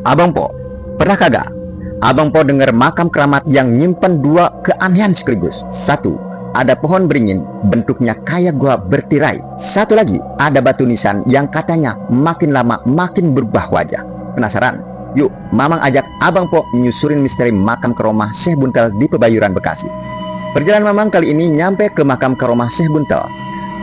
Abang Po, pernah kagak Abang Po dengar makam keramat yang nyimpen dua keanehan sekaligus? Satu, ada pohon beringin bentuknya kayak gua bertirai. Satu lagi, ada batu nisan yang katanya makin lama makin berubah wajah. Penasaran? Yuk, Mamang ajak Abang Po nyusurin misteri makam Karomah Syekh Buntel di Pebayuran, Bekasi. Perjalanan Mamang kali ini nyampe ke makam Karomah Syekh Buntel,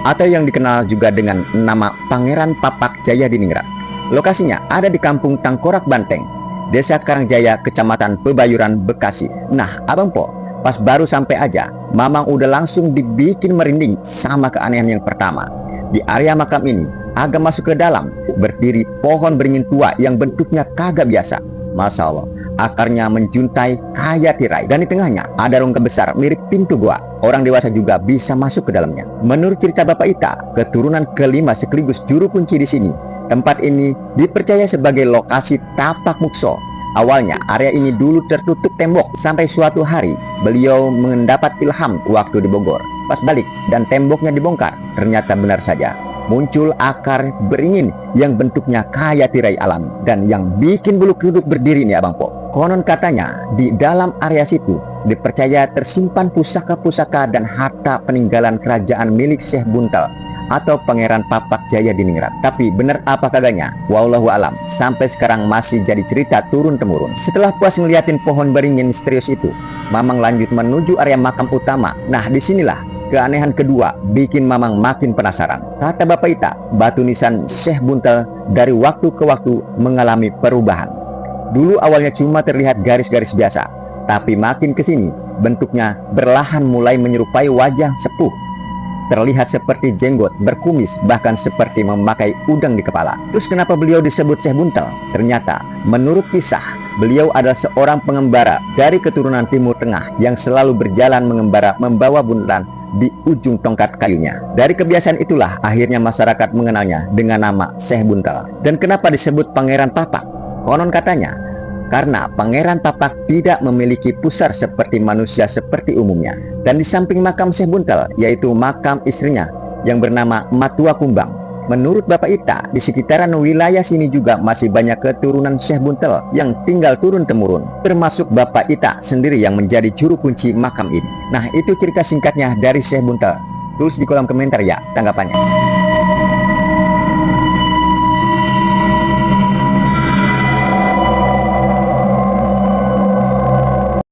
atau yang dikenal juga dengan nama Pangeran Papak Jayadiningrat. Lokasinya ada di Kampung Tangkorak Banteng, Desa Karangjaya, Kecamatan Pebayuran, Bekasi. Nah, Abang Po, pas baru sampai aja, Mamang udah langsung dibikin merinding sama keanehan yang pertama. Di area makam ini, agak masuk ke dalam, berdiri pohon beringin tua yang bentuknya kagak biasa. Masya Allah, akarnya menjuntai kayak tirai. Dan di tengahnya ada rongga besar mirip pintu gua. Orang dewasa juga bisa masuk ke dalamnya. Menurut cerita Bapak Ita, keturunan kelima sekaligus juru kunci di sini, tempat ini dipercaya sebagai lokasi tapak mukso. Awalnya area ini dulu tertutup tembok sampai suatu hari beliau mendapat ilham waktu di Bogor. Pas balik dan temboknya dibongkar, ternyata benar saja muncul akar beringin yang bentuknya kayak tirai alam dan yang bikin bulu kuduk berdiri nih Abang Po. Konon katanya di dalam area situ dipercaya tersimpan pusaka-pusaka dan harta peninggalan kerajaan milik Syekh Buntel atau Pangeran Papak Jayadiningrat. Tapi bener apa kagaknya? Wallahu alam. Sampai sekarang masih jadi cerita turun-temurun. Setelah puas ngeliatin pohon beringin misterius itu, Mamang lanjut menuju area makam utama. Nah, disinilah keanehan kedua bikin Mamang makin penasaran. Kata Bapak Ita, batu nisan Syekh Buntel dari waktu ke waktu mengalami perubahan. Dulu awalnya cuma terlihat garis-garis biasa, tapi makin kesini bentuknya berlahan mulai menyerupai wajah sepuh. Terlihat seperti jenggot, berkumis, bahkan seperti memakai udang di kepala. Terus kenapa beliau disebut Syekh Buntel? Ternyata, menurut kisah, beliau adalah seorang pengembara dari keturunan Timur Tengah yang selalu berjalan mengembara membawa buntelan di ujung tongkat kayunya. Dari kebiasaan itulah akhirnya masyarakat mengenalnya dengan nama Syekh Buntel. Dan kenapa disebut Pangeran Papak? Konon katanya, karena Pangeran Papak tidak memiliki pusar seperti manusia seperti umumnya. Dan di samping makam Syekh Buntel, yaitu makam istrinya yang bernama Matua Kumbang. Menurut Bapak Ita, di sekitaran wilayah sini juga masih banyak keturunan Syekh Buntel yang tinggal turun-temurun, termasuk Bapak Ita sendiri yang menjadi juru kunci makam ini. Nah, itu cerita singkatnya dari Syekh Buntel. Tulis di kolom komentar ya tanggapannya.